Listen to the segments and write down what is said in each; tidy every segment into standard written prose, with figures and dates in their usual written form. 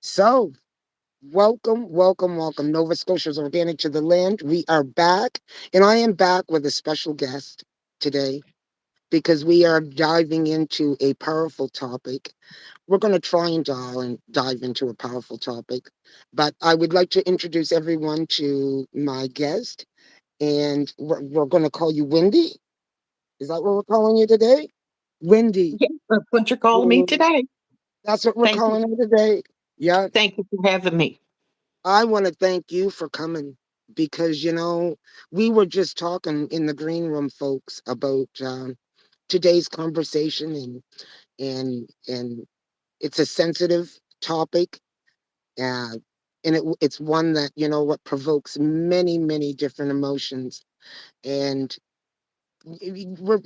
So, welcome. Nova Scotia's Organic to the Land. We are back, and I am back with a special guest today because we are diving into a powerful topic. We're going to try and dive into a powerful topic, but I would like to introduce everyone to my guest, and we're going to call you Wendy. Is that what we're calling you today? Wendy. Yeah, that's what you're calling me today. That's what we're Thank you. calling her today. Yeah. Thank you for having me. I want to thank you for coming because we were just talking in the green room, folks, about today's conversation, and it's a sensitive topic, uh, and it's one that what provokes many different emotions, and we're,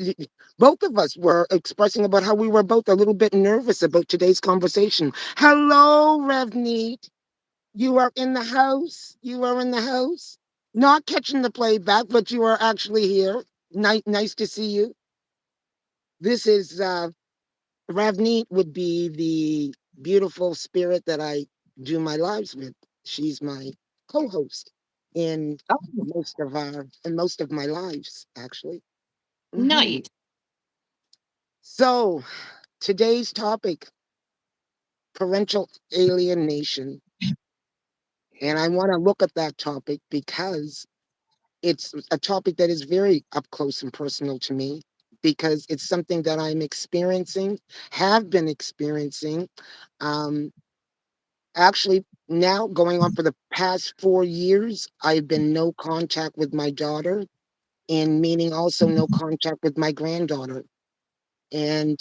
both of us were expressing about how we were both a little bit nervous about today's conversation. Hello, Revneet. You are in the house. You are in the house. Not catching the playback, but you are actually here. Nice to see you. This is Ravneet would be the beautiful spirit that I do my lives with. She's my co-host in Oh, most of my lives, actually. Hmm. nice. So today's topic: parental alienation, and I want to look at that topic because it's a topic that is very up close and personal to me because it's something that I'm experiencing, have been experiencing. Um, Actually, now going on for the past 4 years, I've been no contact with my daughter, and meaning also no contact with my granddaughter. And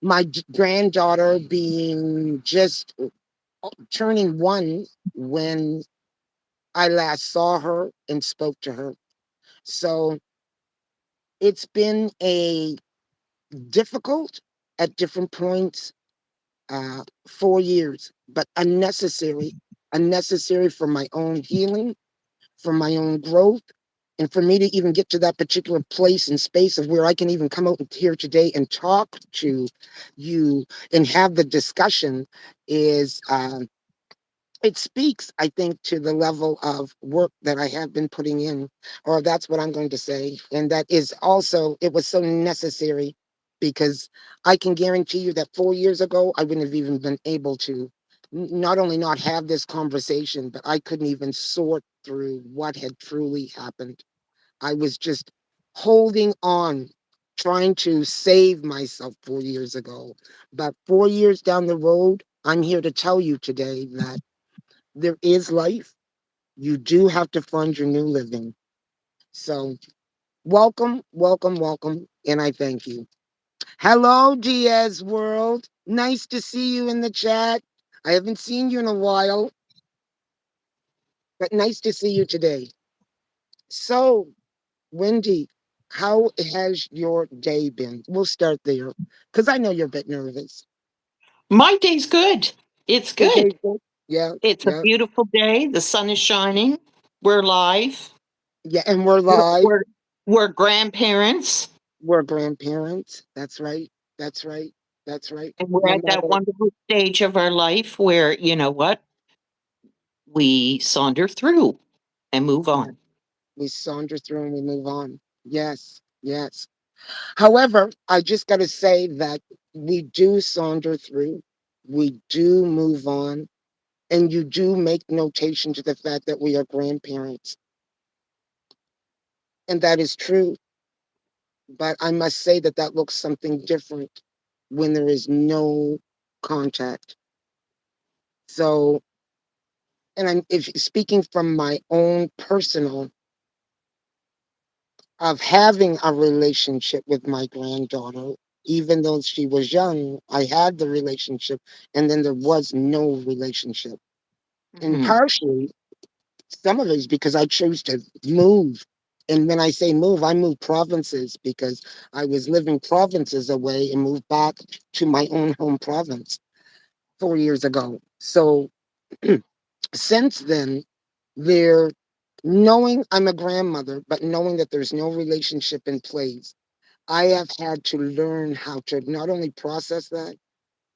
my granddaughter being just turning one when I last saw her and spoke to her. So it's been a difficult at different points, 4 years, but unnecessary for my own healing, for my own growth, and for me to even get to that particular place and space of where I can even come out here today and talk to you and have the discussion is it speaks, I think, to the level of work that I have been putting in, or that's what I'm going to say. And that is also, it was so necessary because I can guarantee you that 4 years ago, I wouldn't have even been able to not only not have this conversation, but I couldn't even sort through what had truly happened. I was just holding on, trying to save myself 4 years ago. But 4 years down the road, I'm here to tell you today that there is life. You do have to find your new living. So, welcome, and I thank you. Hello, Diaz World. Nice to see you in the chat. I haven't seen you in a while, but nice to see you today. So, Wendy, how has your day been? We'll start there because I know you're a bit nervous. My day's good. It's Your good. day's good? Yeah, It's a yeah, beautiful day. The sun is shining. We're live. yeah. And we're We're, live. we're, we're grandparents, We're grandparents. That's right. That's right. That's right. and we're No at that matter, wonderful stage of our life where, you know what, we saunter through and move yeah, on. we saunter through and we move on. Yes, yes. However, I just got to say that we do saunter through, we do move on, and you do make notation to the fact that we are grandparents. And that is true. But I must say that that looks something different when there is no contact. So, and I'm if speaking from my own personal of having a relationship with my granddaughter, even though she was young, I had the relationship, and then there was no relationship. And Mhm. partially, some of it is because I chose to move. And when I say move, I moved provinces because I was living provinces away and moved back to my own home province 4 years ago. So since then, there, knowing I'm a grandmother, but knowing that there's no relationship in place, I have had to learn how to not only process that,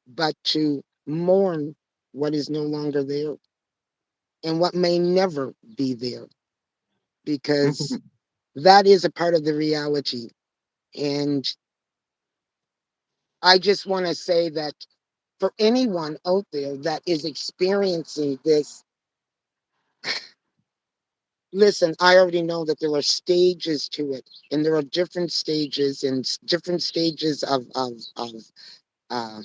but to mourn. what is no longer there, and what may never be there, because Mhm. that is a part of the reality. And I just want to say that for anyone out there that is experiencing this, listen, I already know that there are stages to it, and there are different stages and different stages of uh,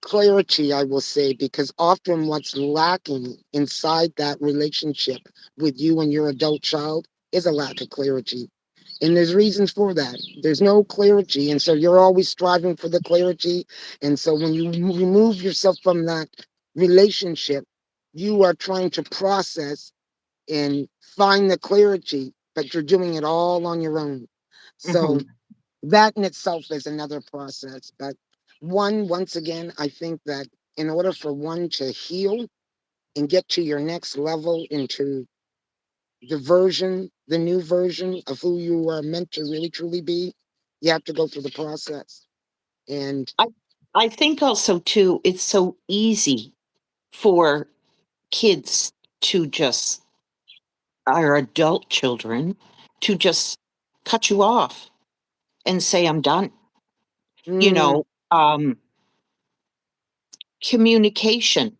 clarity, I will say, because often what's lacking inside that relationship with you and your adult child is a lack of clarity. And there's reasons for that. There's no clarity. And so you're always striving for the clarity. And so when you remove yourself from that relationship, you are trying to process and find the clarity, but you're doing it all on your own. So Mhm. that in itself is another process. But once again, I think that in order for one to heal and get to your next level into the new version of who you are meant to really truly be, you have to go through the process. And I I think also too, it's so easy for kids to just our adult children to just cut you off and say, I'm done. You mm, know, communication,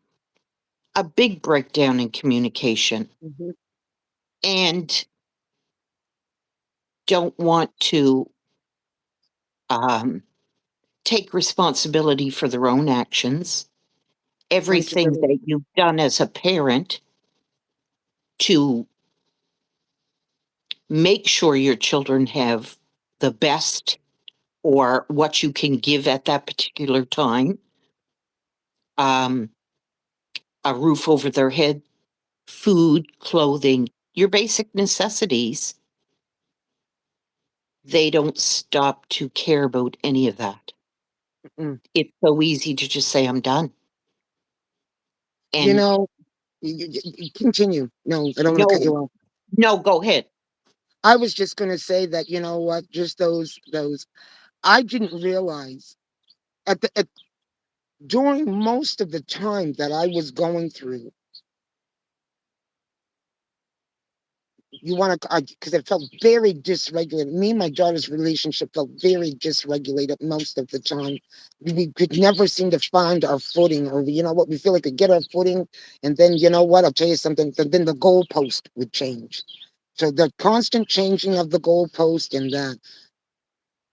a big breakdown in communication, mhm, and don't want to um, take responsibility for their own actions. Everything accountability. that you've done as a parent to make sure your children have the best or what you can give at that particular time, um, a roof over their head, food, clothing, your basic necessities, they don't stop to care about any of that. Mm. It's so easy to just say, I'm done. You And know, you continue. No, I don't want to cut no, you off. no, go ahead. I was just going to say that, you know what, just those, I didn't realize at during most of the time that I was going through, you want to, because it felt very dysregulated. Me and my daughter's relationship felt very dysregulated most of the time. We could never seem to find our footing, or you know what, we feel like we get our footing, and then you know what, I'll tell you something, then the goalpost would change. So the constant changing of the goalpost and the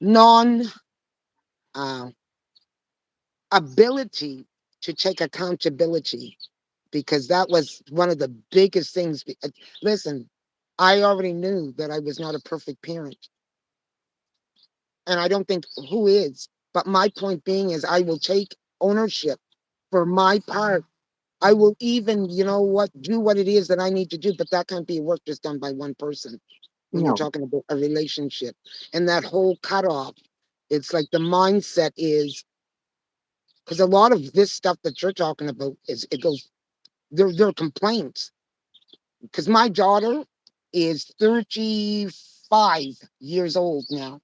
non uh, ability to take accountability, because that was one of the biggest things. Listen, I already knew that I was not a perfect parent, and I don't think who is. But my point being is, I will take ownership for my part. I will even, you know what, do what it is that I need to do, but that can't be work just done by one person when you're No, talking about a relationship. And that whole cutoff, it's like the mindset is, because a lot of this stuff that you're talking about is, it goes, they're complaints. Because my daughter is 35 years old now.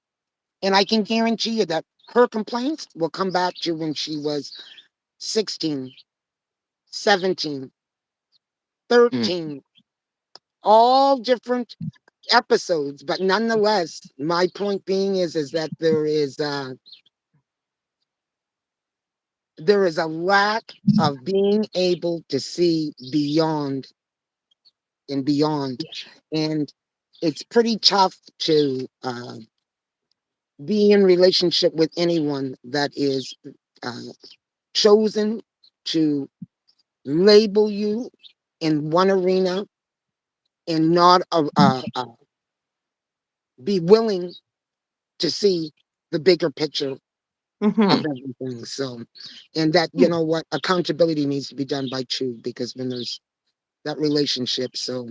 And I can guarantee you that her complaints will come back to when she was 16, 17, mm, 13, all different episodes. But nonetheless, my point being is that there is a lack of being able to see beyond and beyond. And it's pretty tough to be in relationship with anyone that is uh, chosen to label you in one arena and not be willing to see the bigger picture of mhm. everything. So, and that, you know what, accountability needs to be done by two, because when there's that relationship. So,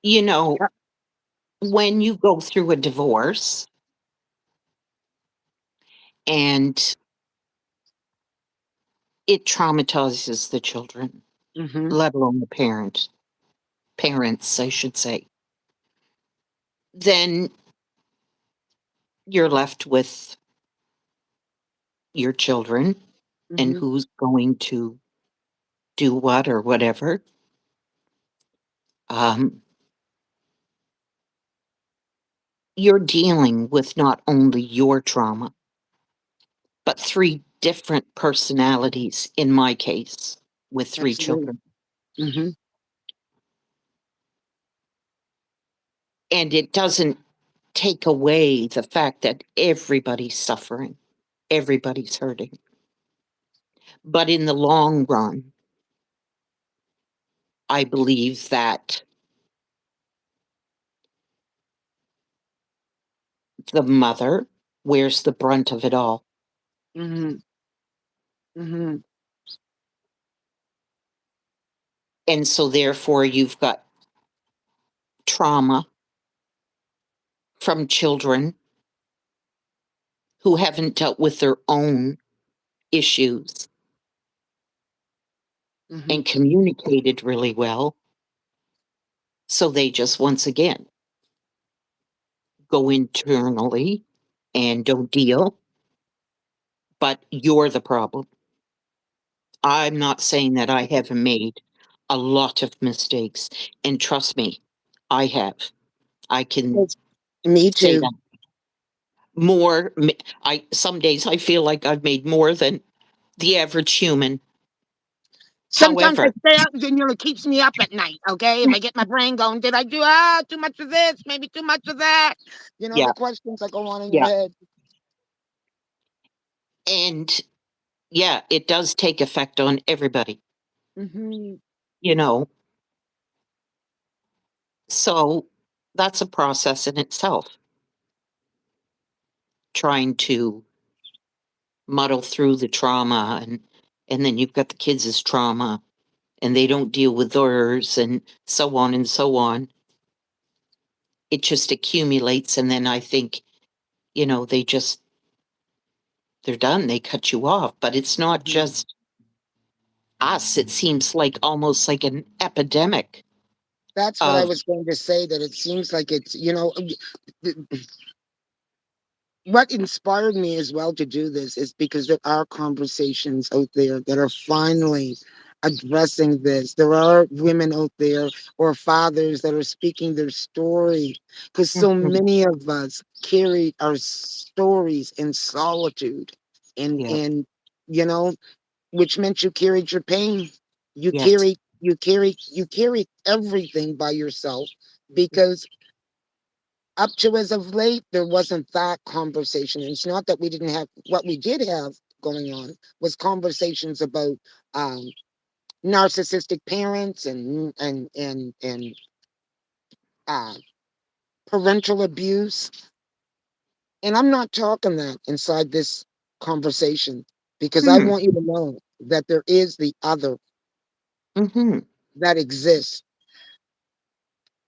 You know, yeah, when you go through a divorce and it traumatizes the children, mm-hmm, let alone the parents, I should say, then you're left with your children. and Mhm. who's going to do what or whatever. Um, you're dealing with not only your trauma, but three different personalities in my case with three Absolutely. children. Mhm. And it doesn't take away the fact that everybody's suffering, everybody's hurting. But in the long run, I believe that the mother wears the brunt of it all. Mhm. Mhm. And so, therefore, you've got trauma from children who haven't dealt with their own issues and Mhm. communicated really well. So they just, once again, go internally and don't deal, but you're the problem. I'm not saying that I haven't made a lot of mistakes. And trust me, I have. I can Yes. Me say too. that more. Some days I feel like I've made more than the average human. Sometimes I However, stay out and it keeps me up at night. Okay, if I get my brain going, did I do too much of this? Maybe too much of that. yeah, The questions that go on in your yeah. head. And yeah, it does take effect on everybody, Mhm. you know. So that's a process in itself, trying to muddle through the trauma, and then you've got the kids' trauma and they don't deal with theirs, and so on and so on. It just accumulates, and then I think, they're done, they cut you off. But it's not Mhm. just us, it seems like almost like an epidemic That's what I of was going to say. That it seems like it's what inspired me as well to do this is because there are conversations out there that are finally addressing this. There are women out there or fathers that are speaking their story because so Mhm. many of us carry our stories in solitude Yeah, and you know which meant you carried your pain. You yes. carry you carry everything by yourself because up to as of late, there wasn't that conversation. And it's not that we didn't have what we did have going on was conversations about um, narcissistic parents and uh, parental abuse. And I'm not talking that inside this conversation because I Hmm. want you to know that there is the other Hmm. that exists,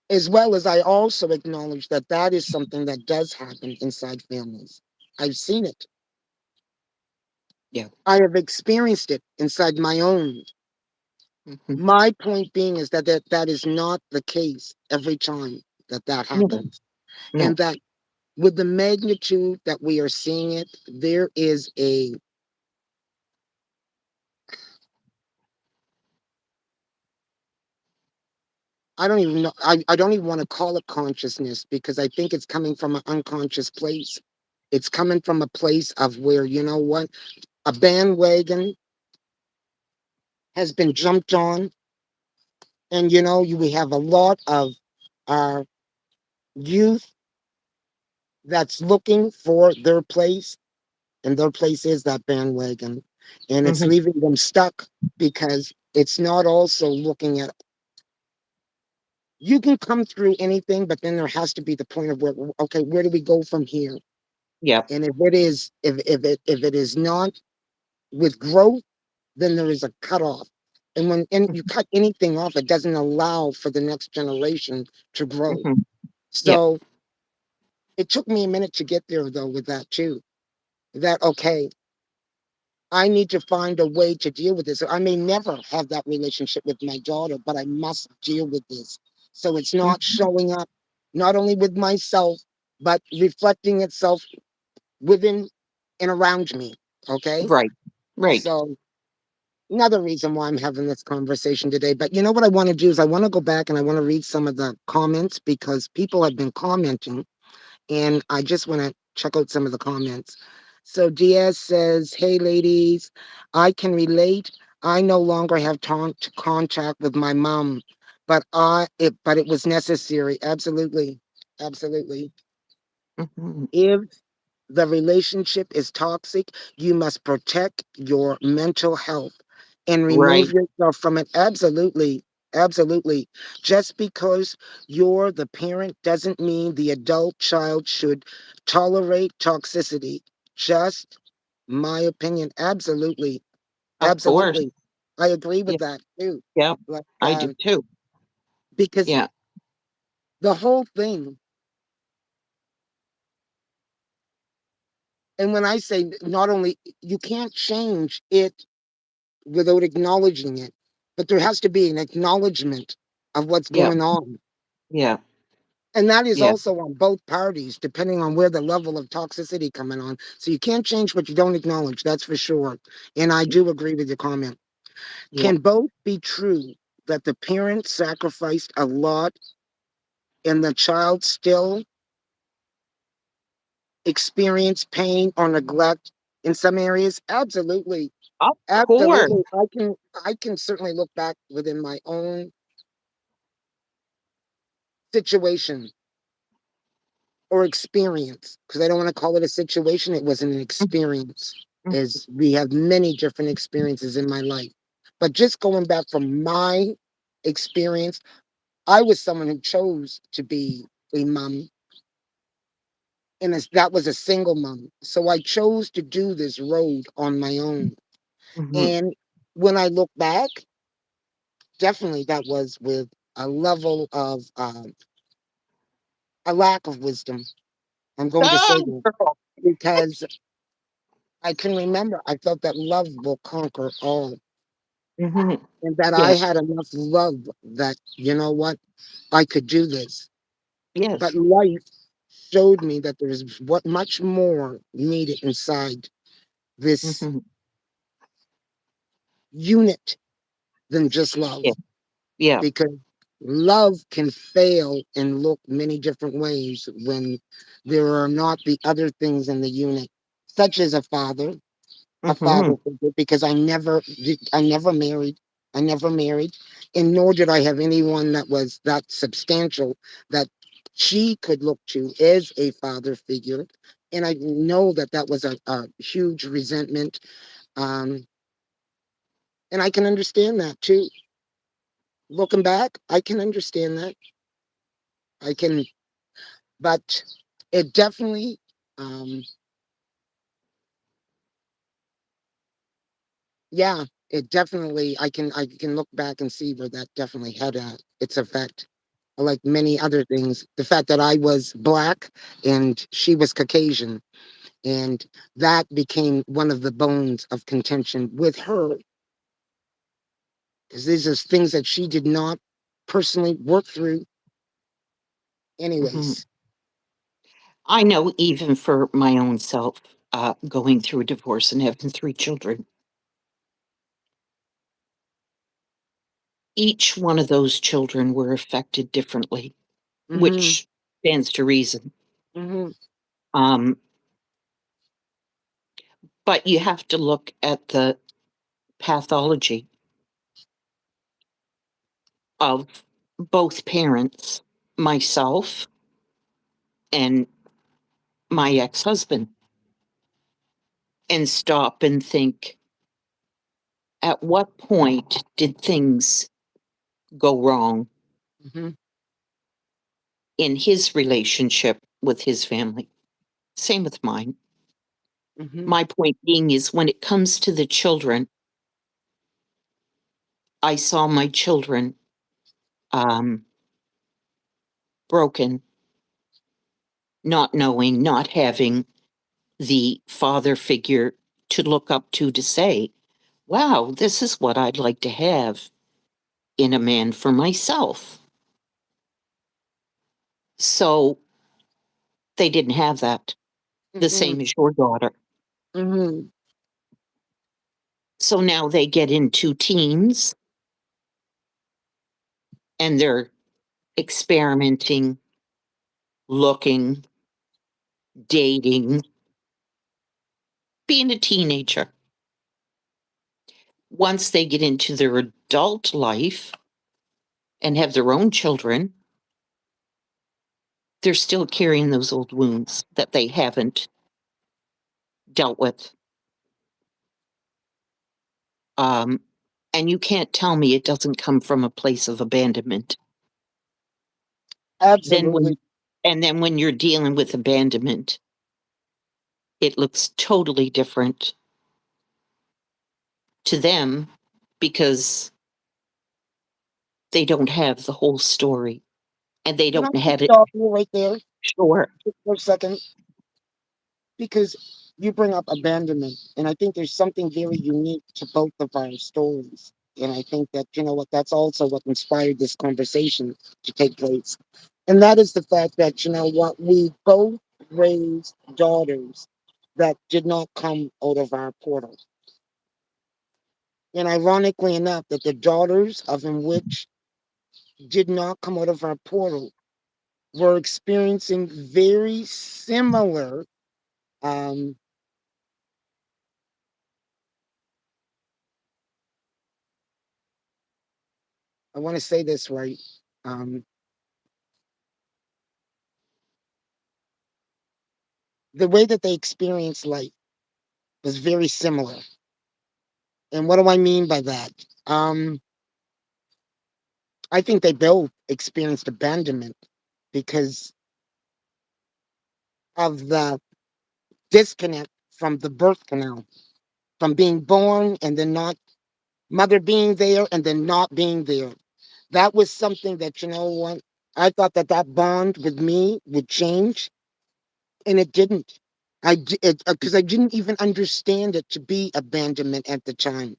as well as I also acknowledge that that is something that does happen inside families. I've seen it. Yeah. I have experienced it inside my own. Hmm. My point being is that is not the case every time that that No, happens. And no. that with the magnitude that we are seeing it, there is a, I don't even know, I don't even want to call it consciousness because I think it's coming from an unconscious place. It's coming from a place of where, you know what, a bandwagon has been jumped on. And, we have a lot of our youth that's looking for their place, and their place is that bandwagon, and it's Hmm. leaving them stuck because it's not also looking at, you can come through anything, but then there has to be the point of where, okay, where do we go from here? Yeah. And if it is not with growth, then there is a cutoff. And when you cut anything off, it doesn't allow for the next generation to grow. Hmm. Yeah. So it took me a minute to get there though with that too. That okay, I need to find a way to deal with this. I may never have that relationship with my daughter, but I must deal with this. So it's not Mhm. showing up, not only with myself, but reflecting itself within and around me. Okay. Right. Right. So another reason why I'm having this conversation today. But you know what I want to do is I want to go back and I want to read some of the comments because people have been commenting, and I just want to check out some of the comments. So Diaz says, "Hey ladies, I can relate. I no longer have contact with my mom, but it was necessary. Absolutely, absolutely. Mhm. If the relationship is toxic, you must protect your mental health and remove Right. yourself from it. Absolutely. Absolutely. Just because you're the parent doesn't mean the adult child should tolerate toxicity. Just my opinion. Absolutely. Of course. Absolutely. I agree Yeah. with that too. Yeah. Like, I do too. because Yeah. the whole thing, and when I say not only you can't change it without acknowledging it. But there has to be an acknowledgement of what's Yeah. going on. Yeah. And that is Yeah. also on both parties, depending on where the level of toxicity coming on. So you can't change what you don't acknowledge, that's for sure. And I do agree with your comment. Yeah. Can both be true that the parent sacrificed a lot and the child still experience pain or neglect in some areas? Absolutely. Of course. Absolutely. I can certainly look back within my own situation or experience, because I don't want to call it a situation. It was an experience, Mhm. as we have many different experiences in my life. But just going back from my experience, I was someone who chose to be a mom, and that was a single mom. So I chose to do this road on my own. Mhm. And when I look back, definitely that was with a level of a lack of wisdom. I'm going to say Oh, that girl. because I can remember I felt that love will conquer all, Mhm. and that I Yeah. had enough love that, you know what, I could do this. But Yes. life showed me that there is what much more needed inside this Mhm. unit than just love, Yeah. Yeah. because love can fail and look many different ways when there are not the other things in the unit, such as a father Mhm. figure, because I never married. I never married, and nor did I have anyone that was that substantial that she could look to as a father figure. And I know that that was a huge resentment. Um, and I can understand that too. Looking back, I can understand that. I can, but it definitely, um, yeah, it definitely, I can look back and see where that definitely had its effect. Like many other things, the fact that I was black and she was Caucasian, and that became one of the bones of contention with her, because these are things that she did not personally work through. Mhm. Anyways. I know even for my own self, going through a divorce and having 3 children, each one of those children were affected differently, Mm-hmm. which stands to reason. Mm-hmm. Um, but you have to look at the pathology of both parents, myself and my ex-husband, and stop and think, at what point did things go wrong Mm-hmm. in his relationship with his family? Same with mine. Mm-hmm. My point being is when it comes to the children, I saw my children um, broken, not knowing, not having the father figure to look up to say, wow, this is what I'd like to have in a man for myself. So they didn't have that. The Mm-hmm. same as your daughter. Mm-hmm. So now they get into teens and they're experimenting, looking, dating, being a teenager. Once they get into their adult life and have their own children, they're still carrying those old wounds that they haven't dealt with. And you can't tell me it doesn't come from a place of abandonment. Absolutely. Then when you're dealing with abandonment, it looks totally different to them because they don't have the whole story and they Can I don't just have it. stop you right there Sure. just for a second? Because you bring up abandonment, and I think there's something very unique to both of our stories. And I think that, you know what, that's also what inspired this conversation to take place. And that is the fact that, you know what, we both raised daughters that did not come out of our portal. And ironically enough, that the daughters of in which did not come out of our portal were experiencing very similar um, I want to say this right. Um, the way that they experienced life was very similar. And what do I mean by that? I think they both experienced abandonment because of the disconnect from the birth canal, from being born and then not, mother being there and then not being there. That was something that, you know what, I thought that that bond with me would change, and it didn't. Because I didn't even understand it to be abandonment at the time.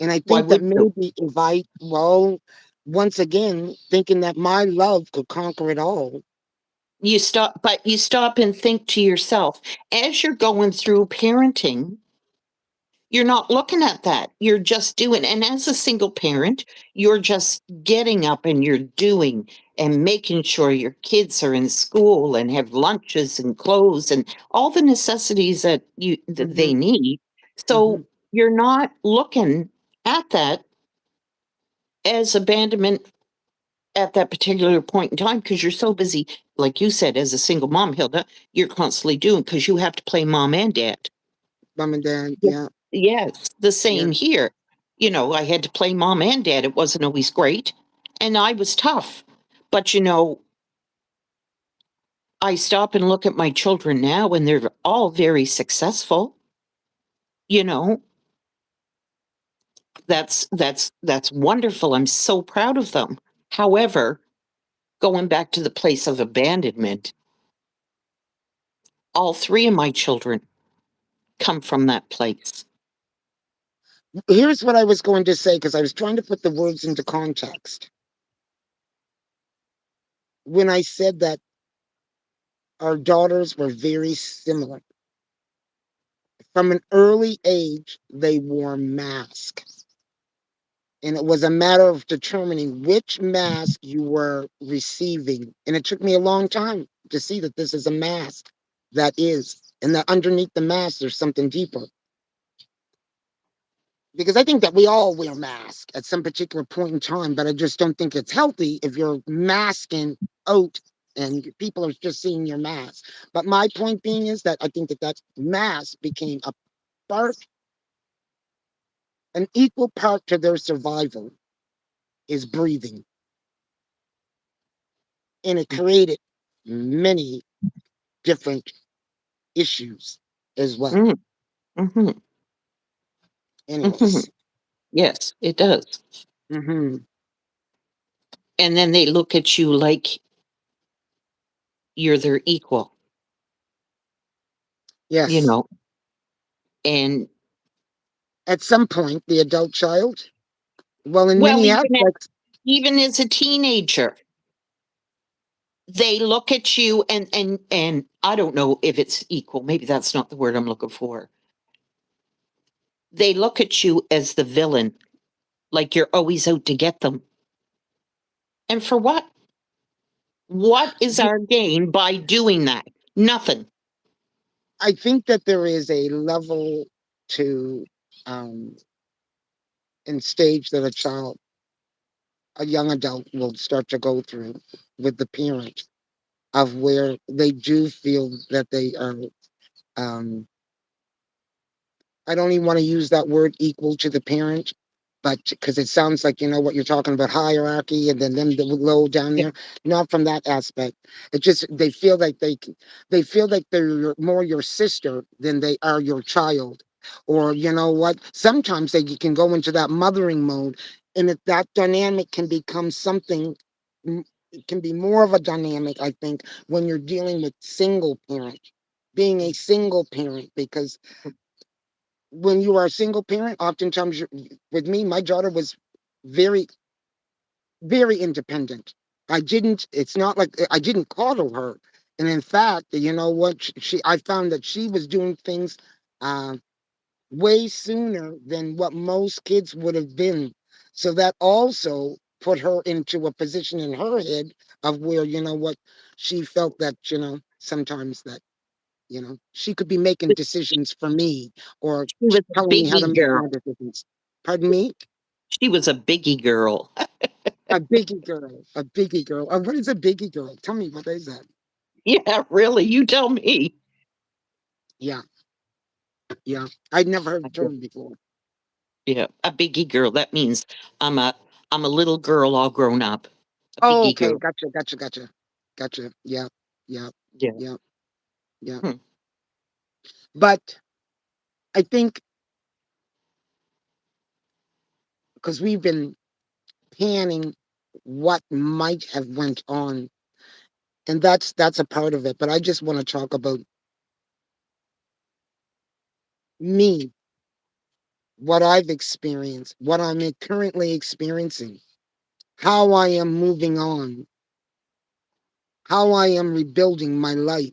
And I Why think that would you? maybe if I, well, once again, thinking that my love could conquer it all. You stop and think to yourself as you're going through parenting, you're not looking at that. You're just doing. And as a single parent, you're just getting up and you're doing and making sure your kids are in school and have lunches and clothes and all the necessities that they Hmm. need. Hmm. So you're not looking at that as abandonment at that particular point in time because you're so busy, like you said, as a single mom, Hilda, you're constantly doing because you have to play mom and dad. Mom and dad, Yeah. yeah, Yes, the yeah. same here. I had to play mom and dad. It wasn't always great, and I was tough. But I stop and look at my children now, and they're all very successful. You know, that's wonderful. I'm so proud of them. However, going back to the place of abandonment, all three of my children come from that place. Here's what I was going to say because I was trying to put the words into context. When I said that our daughters were very similar, from an early age, they wore masks. And it was a matter of determining which mask you were receiving. And it took me a long time to see that this is a mask that is, and that underneath the mask, there's something deeper. Because I think that we all wear masks at some particular point in time, but I just don't think it's healthy if you're masking out and people are just seeing your mask. But my point being is that I think that that mask became a part, an equal part to their survival is breathing. And it created many different issues as well. Mm, hmm. Hmm. Anyways. Yes, it does. Hmm. And then they look at you like you're their equal, you Yes. know. And At some point, the adult child, well, in well, many aspects, even as a teenager, they look at you and I don't know if it's equal. Maybe that's not the word I'm looking for. they look at you as the villain, like you're always out to get them. And for what? What is our gain by doing that? Nothing. I think that there is a level to um and stage that a young adult will start to go through with the parent of where they do feel that they are um I don't even want to use that word equal to the parent, but because it sounds like you know what you're talking about hierarchy and then them the low down Yeah. there. Not from that aspect. It just they feel like they feel like they're more your sister than they are your child. Or you know what? Sometimes they can go into that mothering mode, and if that dynamic can become something. It can be more of a dynamic, I think, when you're dealing with single parent, being a single parent, because when you are a single parent, oftentimes with me, my daughter was very, very independent. It's not like I didn't coddle her. And in fact, you know what? I found that she was doing things uh, way sooner than what most kids would have been. So that also put her into a position in her head of where, you know what, she felt that, you know, sometimes that she could be making decisions for me or She was a telling me how to biggie make girl. my decisions. Pardon me? She was a biggie girl. A biggie girl. A biggie girl. What is a biggie girl? Tell me, what is that? Yeah, really. You tell me. Yeah, yeah. I'd never heard the term before. Yeah, a biggie girl. That means I'm a I'm a little girl all grown up. A Oh, biggie okay. girl. Gotcha, gotcha, gotcha. Gotcha. Yeah, yeah, Yeah. yeah, yeah. Hmm. But I think because we've been panning what might have went on, and that's a part of it. But I just want to talk about me, what I've experienced, what I'm currently experiencing, how I am moving on, how I am rebuilding my life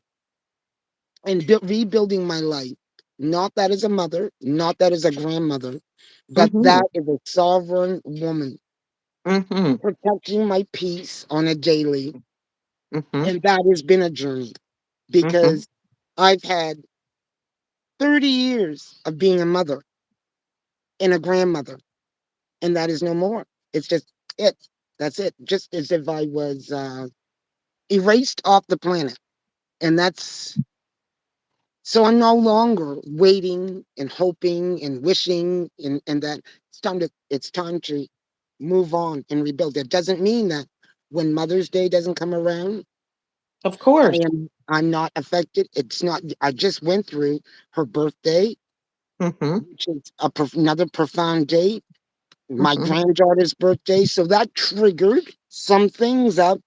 and rebuilding my life. Not that as a mother, not that as a grandmother, but Mm-hmm. that is a sovereign woman Mm-hmm. protecting my peace on a daily. Mm-hmm. And that has been a journey Mm-hmm. because I've had 30 years of being a mother and a grandmother, and that is no more. It's just it. That's it. Just as if I was erased off the planet. And that's so I'm no longer waiting and hoping and wishing and that it's time to move on and rebuild. That doesn't mean that when Mother's Day doesn't come around, Of course. I'm not affected. It's not I just went through her birthday, Mm-hmm. which is another profound date, my Mm-hmm. granddaughter's birthday. So that triggered some things up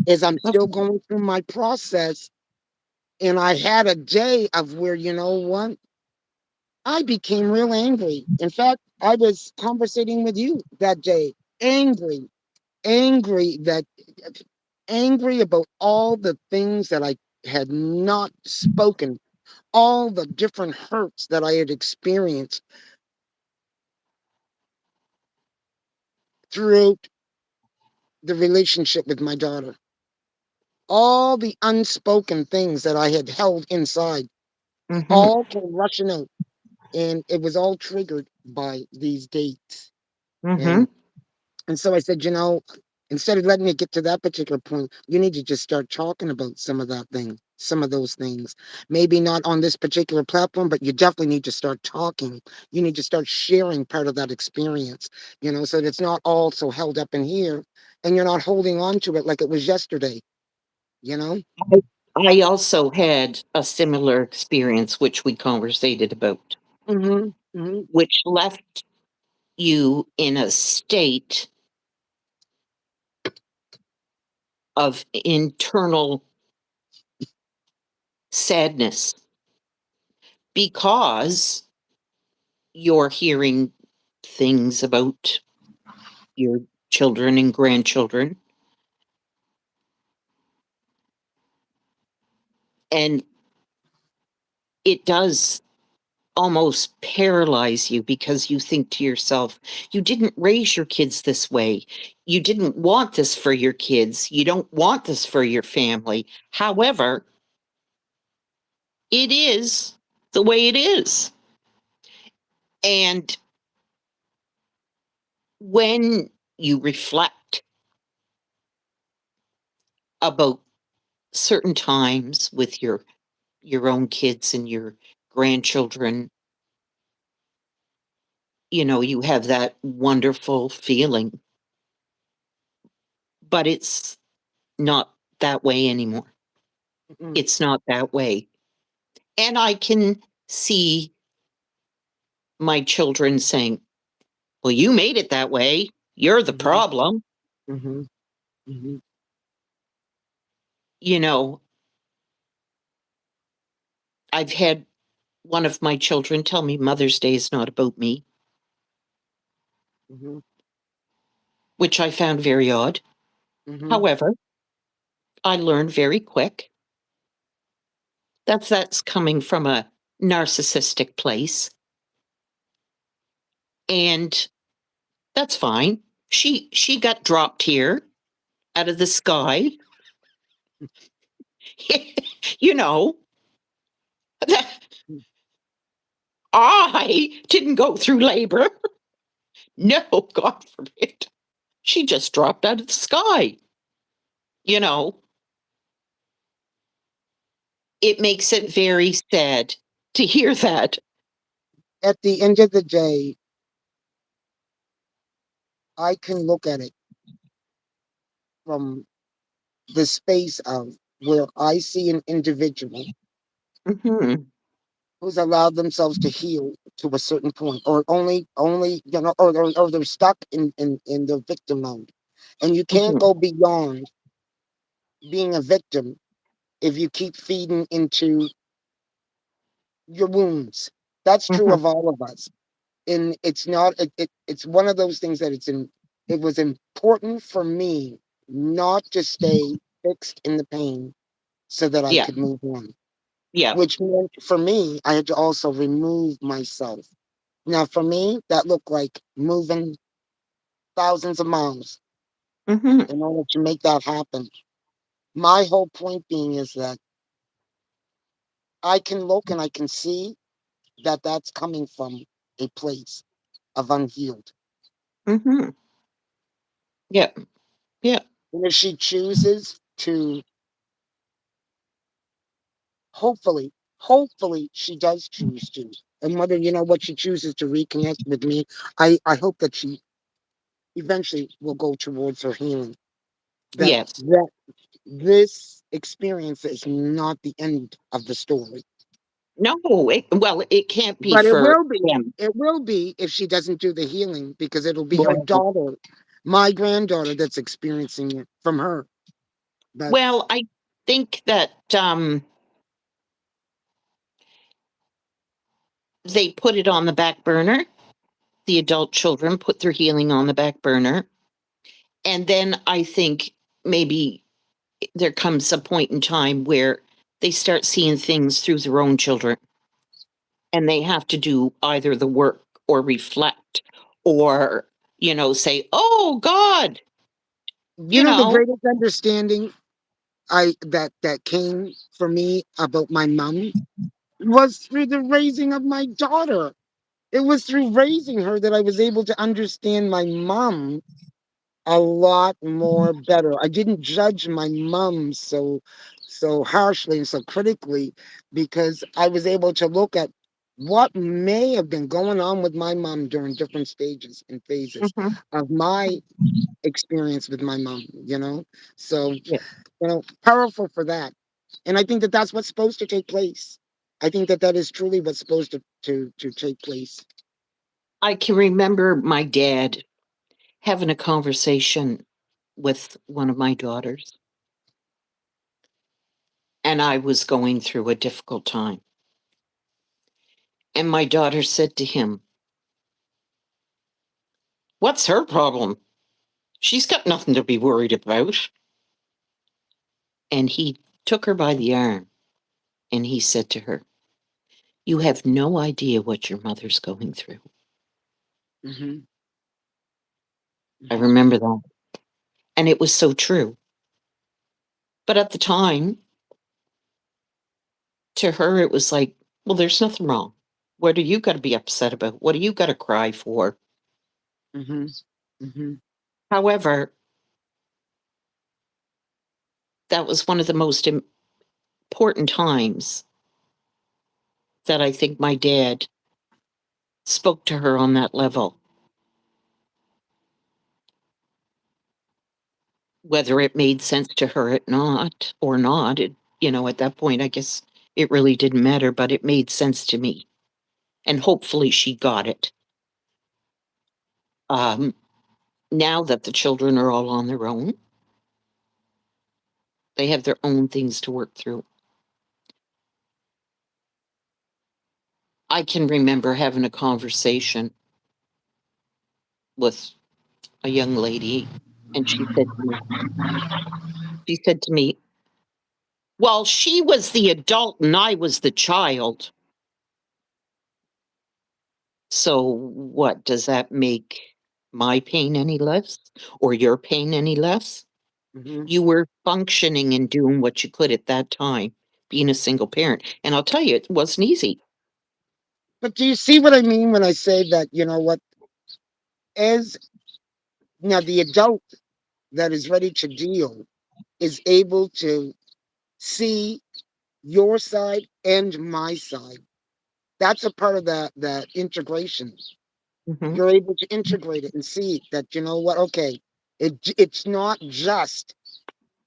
as I'm Of still going through my process. And I had a day of where, you know what? I became real angry. In fact, I was conversating with you that day, angry, angry that angry about all the things that I had not spoken, all the different hurts that I had experienced throughout the relationship with my daughter. All the unspoken things that I had held inside, Mm-hmm. all came rushing out. And it was all triggered by these dates. Mm-hmm. And And so I said, instead of letting it get to that particular point, you need to just start talking about some of those things. Maybe not on this particular platform, but you definitely need to start talking. You need to start sharing part of that experience, so that it's not all so held up in here and you're not holding on to it like it was yesterday, you know? I also had a similar experience, which we conversated about, Hmm. Hmm. which left you in a state of internal sadness because you're hearing things about your children and grandchildren. And it does almost paralyze you because you think to yourself, you didn't raise your kids this way. You didn't want this for your kids. You don't want this for your family. However, it is the way it is. And when you reflect about certain times with your own kids and your grandchildren, you have that wonderful feeling, but it's not that way anymore. Mm-mm. It's not that way. And I can see my children saying, "Well, you made it that way. You're the Mhm, problem." mhm, mhm, You know, I've had one of my children tell me Mother's Day is not about me, mhm, which I found very odd. mhm. However, I learned very quick that's coming from a narcissistic place, and that's fine. She got dropped here out of the sky. you know, that I didn't go through labor. No, God forbid. She just dropped out of the sky. You know, it makes it very sad to hear that. At the end of the day, I can look at it from the space of where I see an individual Mhm, who's allowed themselves to heal to a certain point, or only or they're stuck in the victim mode, and you can't mhm, go beyond being a victim if you keep feeding into your wounds. That's true mhm, of all of us. And it's not it's one of those things that it was important for me not to stay fixed in the pain so that I yeah, could move on, yeah, which meant for me I had to also remove myself. Now for me that looked like moving thousands of miles mhm, in order to make that happen. My whole point being is that I can look and I can see that that's coming from a place of unhealed. mhm, yeah, yeah, And if she chooses to, hopefully she does choose to. And whether what she chooses to reconnect with me, I hope that she eventually will go towards her healing. That yes. that this experience is not the end of the story. No, well, it can't be But it for will be. them. It will be if she doesn't do the healing because it'll be her Well, daughter, my granddaughter, that's experiencing it from her. But well, I think that they put it on the back burner. The adult children put their healing on the back burner. And then I think maybe there comes a point in time where they start seeing things through their own children and they have to do either the work or reflect or, say, oh, God, you the know, greatest understanding that came for me about my mom was through the raising of my daughter. It was through raising her that I was able to understand my mom a lot more better. I didn't judge my mom so harshly and so critically because I was able to look at what may have been going on with my mom during different stages and phases mhm, of my experience with my mom, So, yeah. powerful for that. And I think that that's what's supposed to take place. I think that that is truly what's supposed to take place. I can remember my dad having a conversation with one of my daughters, and I was going through a difficult time. And my daughter said to him, "What's her problem? She's got nothing to be worried about." And he took her by the arm and he said to her, You have no idea what your mother's going through. Mm-hmm. I Mm-hmm. remember that. And it was so true. But at the time, to her, it was like, well, there's nothing wrong. What do you got to be upset about? What do you got to cry for? Mm-hmm. Mm-hmm. However, that was one of the most important times that I think my dad spoke to her on that level. Whether it made sense to her or not, at that point, I guess it really didn't matter, but it made sense to me. And hopefully she got it. Um, now that the children are all on their own, they have their own things to work through. I can remember having a conversation with a young lady, and she said to me, well, she was the adult and I was the child. So what, does that make my pain any less or your pain any less? Mm-hmm. You were functioning and doing what you could at that time, being a single parent. And I'll tell you, it wasn't easy. But do you see what I mean when I say that, you know what, as now the adult that is ready to deal is able to see your side and my side. That's a part of the integration. Mhm, You're able to integrate it and see that, you know what, okay, it's not just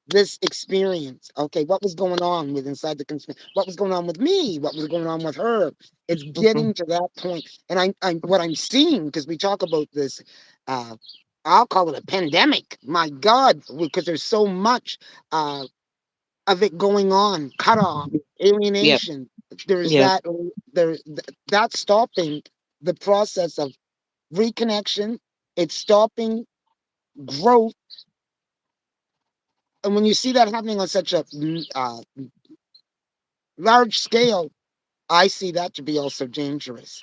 this experience. Okay, what was going on with inside the what was going on with me, what was going on with her. It's mhm. getting to that point. And I what I'm seeing, because we talk about this, uh I'll call it a pandemic, my God, because there's so much uh of it going on, cut off, Yeah, alienation. There's yeah, that, that's stopping the process of reconnection. It's stopping growth. And when you see that happening on such a large scale, I see that to be also dangerous.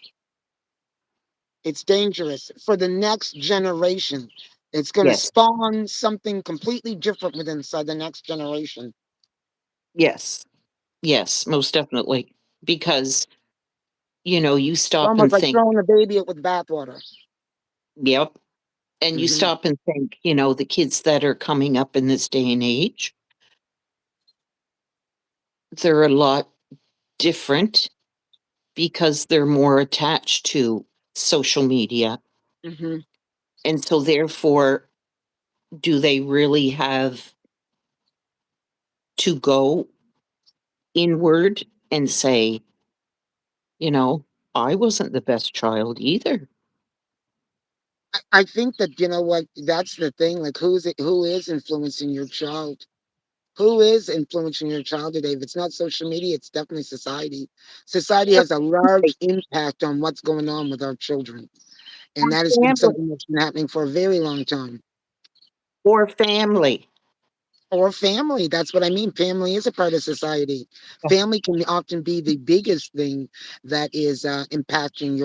It's dangerous for the next generation. It's going to yes, spawn something completely different within inside the next generation. yes, yes, most definitely. Because, you It's stop almost and like think, throwing the baby out with bathwater. yep. And you Hmm. stop and think, the kids that are coming up in this day and age, they're a lot different because they're more attached to social media. Hmm. And so, therefore, do they really have to go inward and say, you know, I wasn't the best child either? I think that, you know what, that's the thing. Like, who is influencing your child? Who is influencing your child today? If it's not social media, it's definitely society. Society Or has a large impact on what's going on with our children. And that has been family. something that's been happening for a very long time. Or family. Or family. That's what I mean. Family is a part of society. Family can often be the biggest thing that is impacting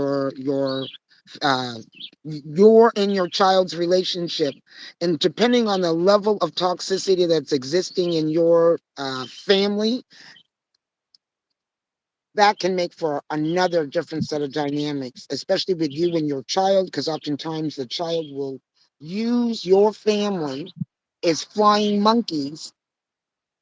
uh, your and your child's relationship. And depending on the level of toxicity that's existing in your family, that can make for another different set of dynamics, especially with you and your child, because oftentimes the child will use your family as flying monkeys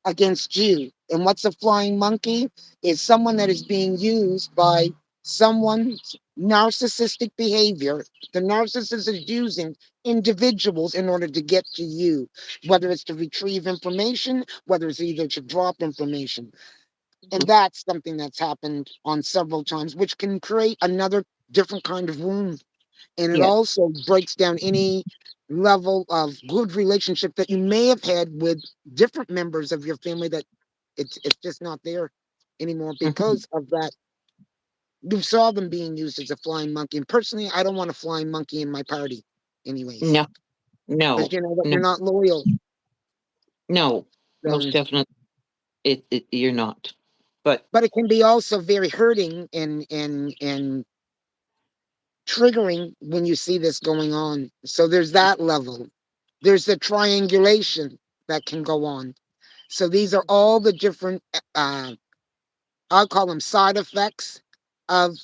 against you. And what's a flying monkey? Is someone that is being used by someone's narcissistic behavior. The narcissist is using individuals in order to get to you, whether it's to retrieve information, whether it's either to drop information. And that's something that's happened on several times, which can create another different kind of wound. And it Yeah. also breaks down any level of good relationship that you may have had with different members of your family, that it's just not there anymore Mhm. because of that. You saw them being used as a flying monkey. And personally, I don't want a flying monkey in my party anyways, No, because no, you know that no, you're not loyal. no, most Then definitely. You're not. But But it can be also very hurting and triggering when you see this going on. So there's that level. There's the triangulation that can go on. So these are all the different, I'll call them side effects of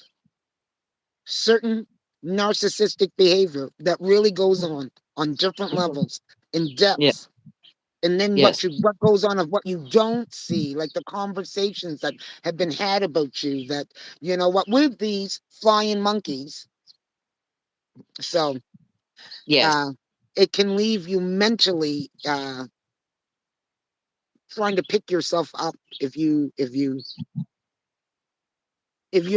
certain narcissistic behavior that really goes on different levels in yeah, depths. And then yes, what goes on of what you don't see, like the conversations that have been had about you, that you know what, with these flying monkeys. So yes, uh it can leave you mentally trying to pick yourself up if you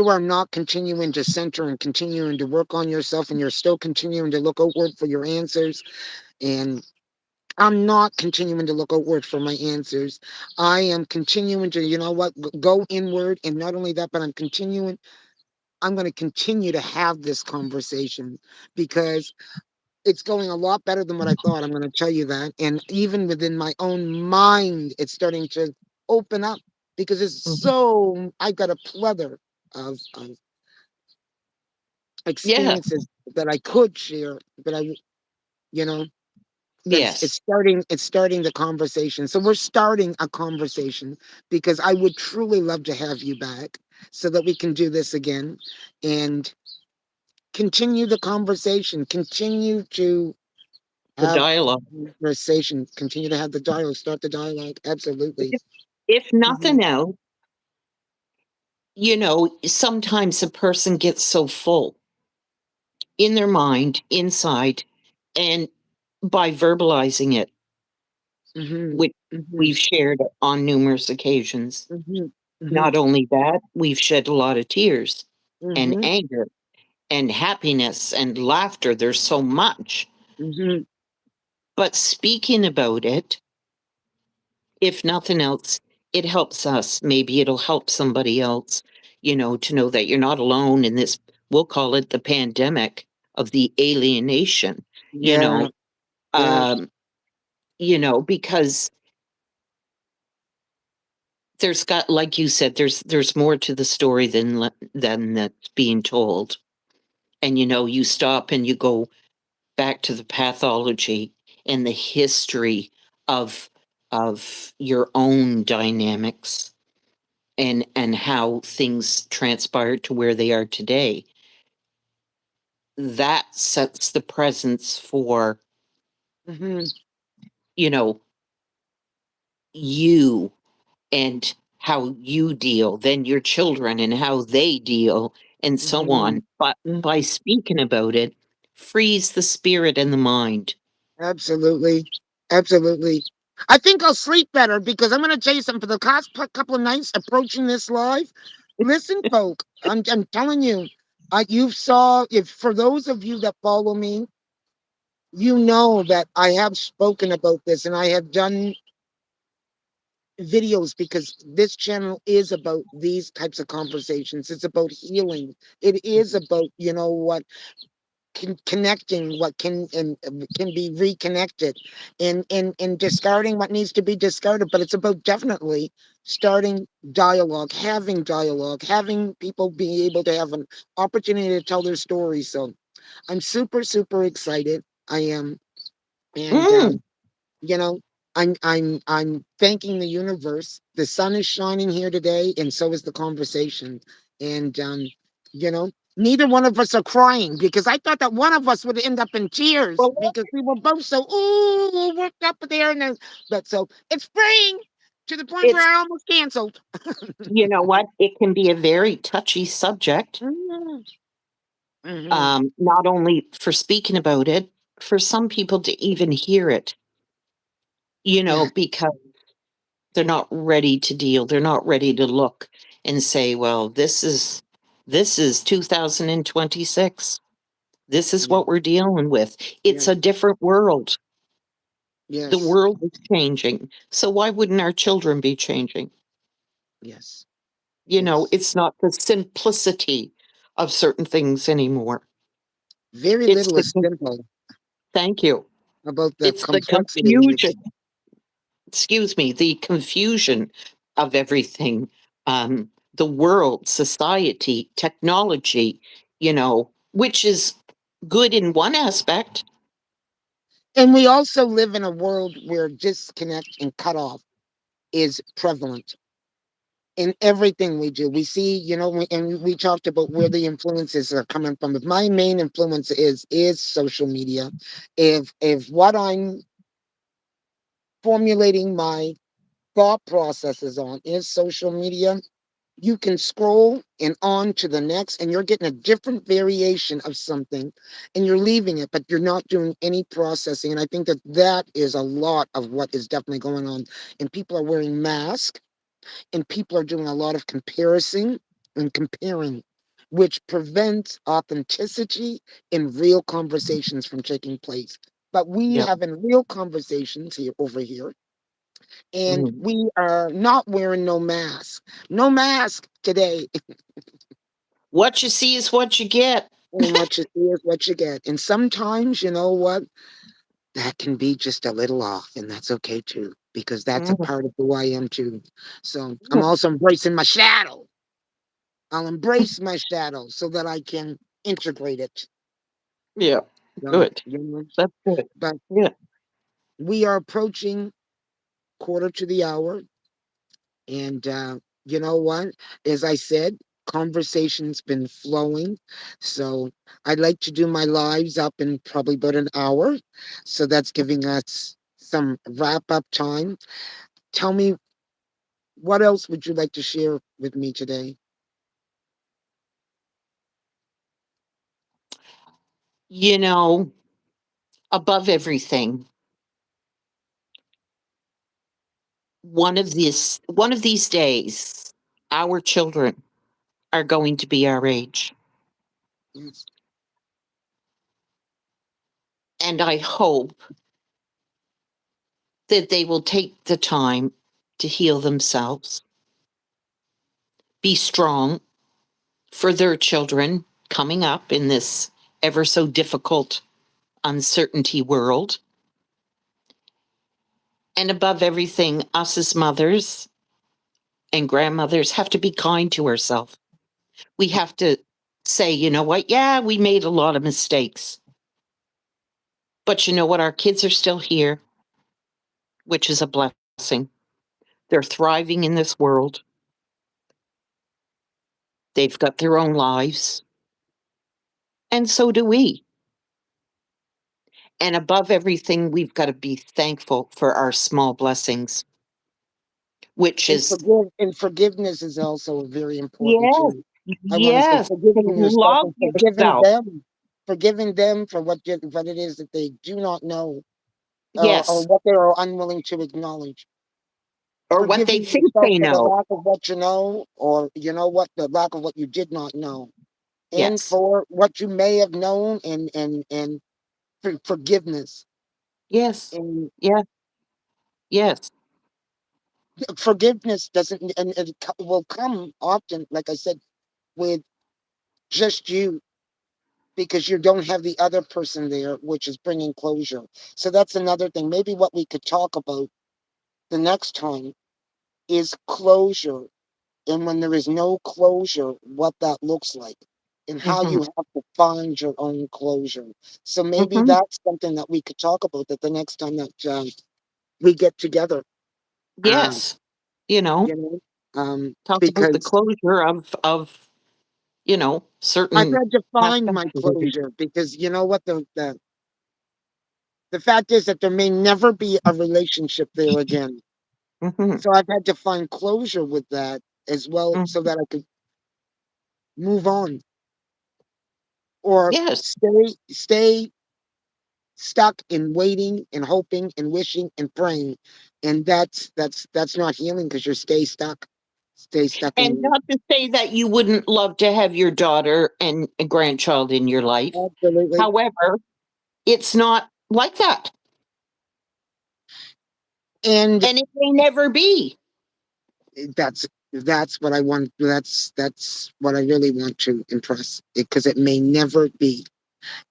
are not continuing to center and continuing to work on yourself, and you're still continuing to look outward for your answers. And I'm not continuing to look outward for my answers. I am continuing to, you know what, go inward. And not only that, but I'm going to continue to have this conversation, because it's going a lot better than what I thought. I'm going to tell you that. And even within my own mind, it's starting to open up, because mhm, I've got a plethora of yeah, experiences that I could share, but you know, that yes. it's starting the conversation. So we're starting a conversation, because I would truly love to have you back so that we can do this again and continue the conversation, continue to The have dialogue. conversation, continue to have the dialogue, start the dialogue. Absolutely. If Mhm. nothing else, sometimes a person gets so full in their mind, inside, and by verbalizing it, Mhm. which Mhm. we've shared on numerous occasions. Mhm. Mhm. Not only that, we've shed a lot of tears and Mhm. anger and happiness and laughter. There's so much. Mhm. But speaking about it, if nothing else, it helps us. Maybe it'll help somebody else, to know that you're not alone in this. We'll call it the pandemic of the alienation, you Yeah. know, Yeah. um, because there's got, like you said, there's more to the story than that's being told. And you stop and you go back to the pathology and the history of your own dynamics, and how things transpired to where they are today. That sets the presence for, Mhm. you know you, and how you deal, then your children and how they deal, and so Mhm. on. But by Mhm. speaking about it, frees the spirit and the mind. Absolutely. Absolutely. I think I'll sleep better, because I'm going to tell you something. For the past couple of nights approaching this live, listen, folk, I'm telling you, you saw, if for those of you that follow me, you know that I have spoken about this, and I have done videos, because this channel is about these types of conversations. It's about healing. It is about, you know what, connecting what can be reconnected, and discarding what needs to be discarded. But it's about definitely starting dialogue, having people be able to have an opportunity to tell their stories. So I'm super excited. I am. And Mm, you know, I'm thanking the universe. The sun is shining here today, and so is the conversation. And neither one of us are crying, because I thought that one of us would end up in tears, well, because we were both so ooh worked up there. And then, but so it's spring to the point where it's I almost canceled. you know what, it can be a very touchy subject, Mhm. Mhm. not only for speaking about it, for some people to even hear it, Yeah. because they're not ready to deal. They're not ready to look and say, well, this is 2026. This is Yeah. what we're dealing with. It's Yeah. a different world. The Yes. world is changing. So why wouldn't our children be changing? Yes. Yes. It's not the simplicity of certain things anymore. Very It's little the is simple thank you. about the It's the complexity. confusion. Excuse me, the confusion of everything. the world, society, technology, which is good in one aspect. And we also live in a world where disconnect and cutoff is prevalent in everything we do. We see, and we talked about where the influences are coming from. If my main influence is social media, if what I'm formulating my thought processes on is social media, you can scroll and on to the next, and you're getting a different variation of something, and you're leaving it, but you're not doing any processing. And I think that that is a lot of what is definitely going on. And people are wearing masks, and people are doing a lot of comparison and comparing, which prevents authenticity in real conversations from taking place. But we Yep. having real conversations here over here, and Mhm. we are not wearing no mask. No mask today. What you see is what you get. And what you see is what you get. And sometimes, you know what? That can be just a little off, and that's okay too, because that's a Mhm. part of who I am too. So I'm also embracing my shadow. I'll embrace my shadow so that I can integrate it. Yeah, So, good. That's good. but Yeah. we are approaching quarter to the hour. And you know what? As I said, conversation's been flowing. So I'd like to do my lives up in probably about an hour. So that's giving us some wrap up time. Tell me, what else would you like to share with me today? You know, above everything, one of these days, our children are going to be our age. Yes. And I hope that they will take the time to heal themselves, be strong for their children coming up in this ever so difficult uncertainty world. And above everything, us as mothers and grandmothers have to be kind to ourselves. We have to say, you know what? Yeah, we made a lot of mistakes. But you know what? Our kids are still here, which is a blessing. They're thriving in this world. They've got their own lives. And so do we. And above everything, we've got to be thankful for our small blessings, which And is, forgiveness is also very important yes, too. I want to say yes, to forgiving yourself love and yourself. forgiving them for what it is that they do not know, or Yes. what they are unwilling to acknowledge. Or what they Forgiving think yourself they for the know. lack of what you know, or you know what, the lack of what you did not know, and Yes. for what you may have known, and forgiveness. Yes. And Yes. Yes. forgiveness doesn't, and will come often, like I said, with just you, because you don't have the other person there, which is bringing closure. So that's another thing. Maybe what we could talk about the next time is closure, and when there is no closure, what that looks like, and how Hmm. you have to find your own closure. So maybe Hmm. that's something that we could talk about that the next time that we get together. Um, Yes. You know, you know, talk about the because closure of I've certain had to past find my activities. closure, because you know what, the fact is that there may never be a relationship there again. Hmm. So I've had to find closure with that as well, so that I could move on, or Yes. stay stuck in waiting and hoping and wishing and praying. And that's not healing, because you're stay stuck And in. not to say that you wouldn't love to have your daughter and a grandchild in your life. Absolutely. However, it's not like that. And And it may never be. that's what I want. That's what I really want to impress, because it may never be.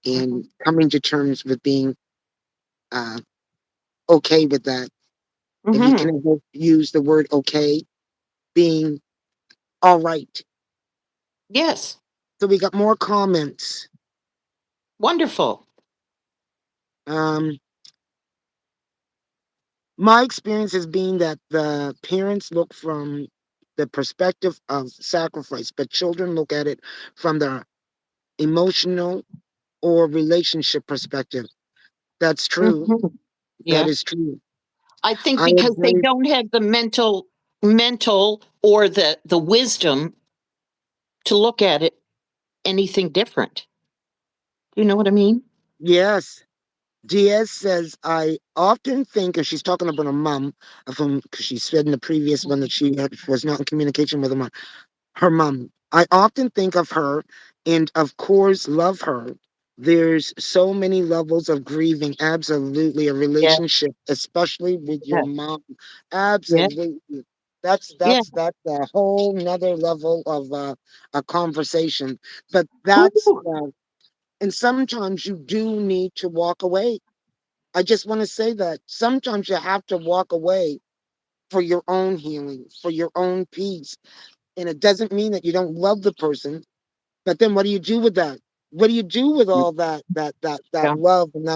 Mhm. And coming to terms with being uh okay with that, if you Mhm. can ever use the word okay, being All right. Yes. So we got more comments. Wonderful. Um, my experience has been that the parents look from the perspective of sacrifice, but children look at it from the emotional or relationship perspective. That's true. Mhm. That Yeah. is true. I think I because they agree. don't have the mental or the wisdom to look at it anything different. You know what I mean? Yes. Diaz says, I often think, and she's talking about her mom, of whom, because she said in the previous one that she was not in communication with her mom. I often think of her and, of course, love her. There's so many levels of grieving. Absolutely. A Yeah. relationship, especially with your Yeah. mom. Yeah. Absolutely. That's Yeah. that's that's a whole nother level of a conversation. But that's Ooh. and sometimes you do need to walk away. I just want to say that sometimes you have to walk away for your own healing, for your own peace. And it doesn't mean that you don't love the person, but then what do you do with that? What do you do with all that Yeah. love? And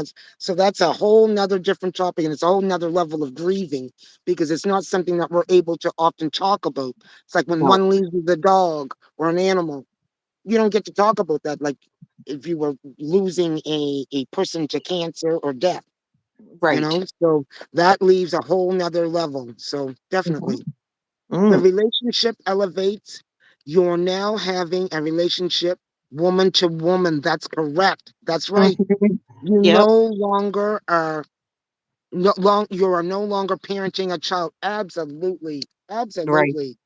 that's a whole nother different topic, and it's a whole nother level of grieving because it's not something that we're able to often talk about. It's like when No. one loses a dog or an animal, you don't get to talk about that like if you were losing a person to cancer or death, Right. so that leaves a whole nother level. So Mhm. definitely the Mm. relationship elevates. You're now having a relationship woman to woman. That's correct. That's right. Mhm. You Yep. no longer are you are no longer parenting a child. Absolutely. Right. Absolutely.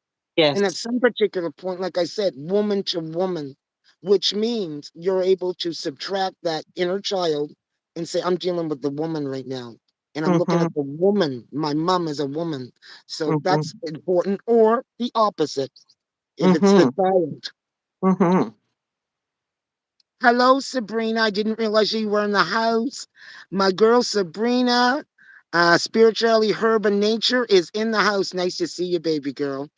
And at Yes. some particular point, like I said, woman to woman, which means you're able to subtract that inner child and say, I'm dealing with the woman right now. And I'm looking Mhm. at the woman, my mom as a woman. So Mhm. that's important. Or the opposite, if it's the Mhm. child. Mhm. Hello, Sabrina. I didn't realize you were in the house. My girl, Sabrina, spirituality, herb, and nature is in the house. Nice to see you, baby girl.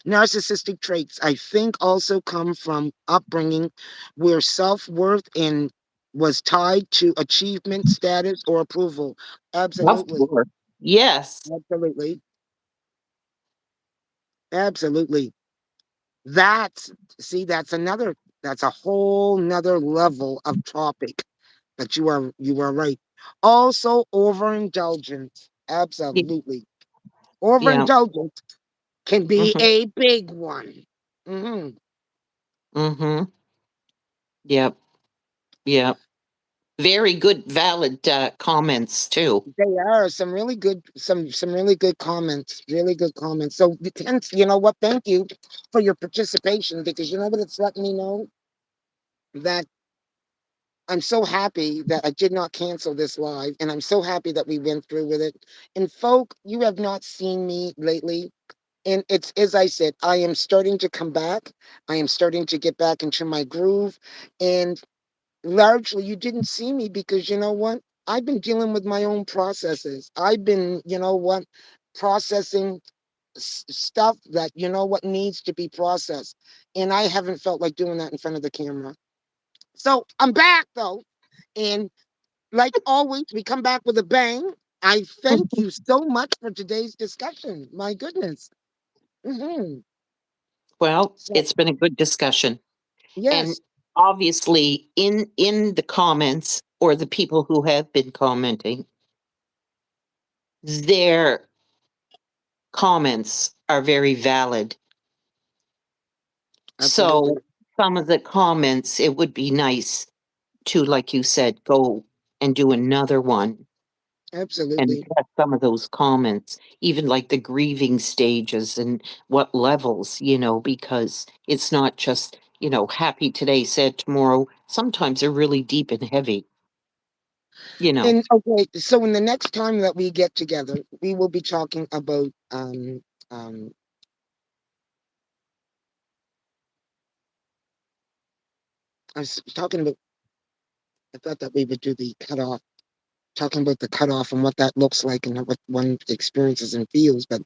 Narcissistic traits, I think, also come from upbringing where self worth in was tied to achievement, status, or approval. Of Absolutely. course. Yes. Absolutely. Absolutely. That's that's another that's a whole nother level of topic. But you are right. Also overindulgence. Ye Absolutely. yeah. Overindulgence can be Mhm. a big one. Hmm. Mhm. Yep. Yep. Very good, valid, comments too. They are some really good, some really good comments, really good comments. So hence, you know what? Thank you for your participation because you know what it's letting me know that I'm so happy that I did not cancel this live, and I'm so happy that we went through with it. And folk, you have not seen me lately, and it's as I said, I am starting to come back. I am starting to get back into my groove, and largely you didn't see me because you know what? I've been dealing with my own processes. I've been, you know what, processing stuff that you know what needs to be processed. And I haven't felt like doing that in front of the camera. So I'm back though. And like always, we come back with a bang. I thank you so much for today's discussion. My goodness. Hmm. Well, So, it's been a good discussion. And yes, obviously in the comments or the people who have been commenting, their comments are very valid. absolutely. So some of the comments, it would be nice to, like you said, go and do another one and Absolutely. address some of those comments, even like the grieving stages and what levels, because it's not just, happy today, sad tomorrow. Sometimes they're really deep and heavy, you know. And okay, so in the next time that we get together, we will be talking about um I was talking about I thought that we would do the cutoff. talking about the cutoff and what that looks like and what one experiences and feels. But,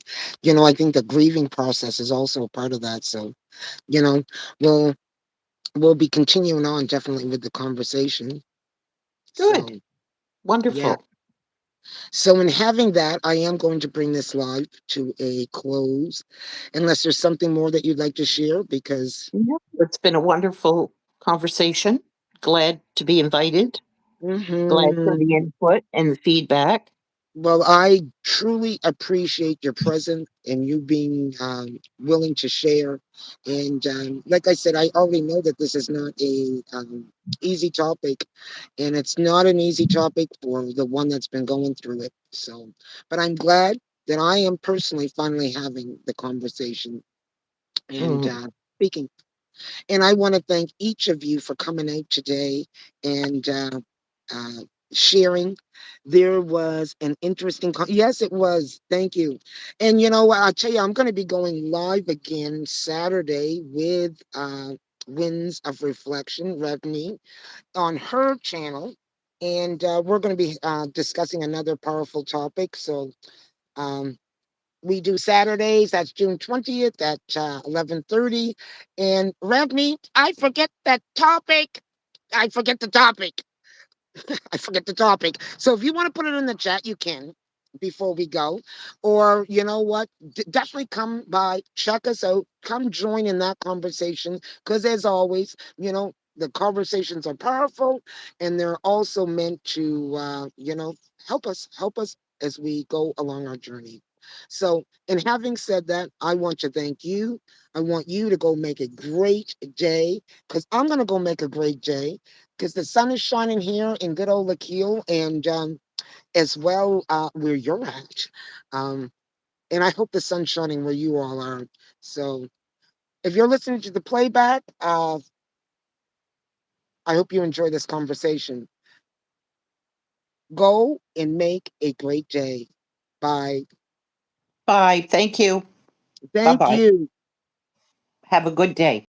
I think the grieving process is also a part of that. So, you know, we'll we'll be continuing on definitely with the conversation. Good. So, yeah. Wonderful. So, in having that, I am going to bring this live to a close, unless there's something more that you'd like to share, because Yeah, it's been a wonderful conversation. Glad to be invited. Glad for mhm. the input and the feedback. Well, I truly appreciate your presence and you being willing to share. And like I said, I already know that this is not a easy topic, and it's not an easy topic for the one that's been going through it. So, but I'm glad that I am personally finally having the conversation and Mm. speaking. And I want to thank each of you for coming out today and uh, sharing. There was an interesting, yes, it was. Thank you. And you know what? I'll tell you, I'm going to be going live again Saturday with Winds of Reflection, Revney, on her channel. And we're going to be discussing another powerful topic. So, um, we do Saturdays. That's June 20th at 11:30. And Revney, I forget that topic. I forget the topic. I forget the topic. So if you want to put it in the chat, you can before we go. Or you know what? Definitely come by, check us out, come join in that conversation. Because as always, the conversations are powerful and they're also meant to, help us as we go along our journey. So, in having said that, I want to thank you. I want you to go make a great day because I'm going to go make a great day because the sun is shining here in good old Lakeel and as well where you're at. Um, and I hope the sun's shining where you all are. So if you're listening to the playback, I hope you enjoy this conversation. Go and make a great day. Bye. Bye. Thank you. Bye Thank bye. you. Have a good day.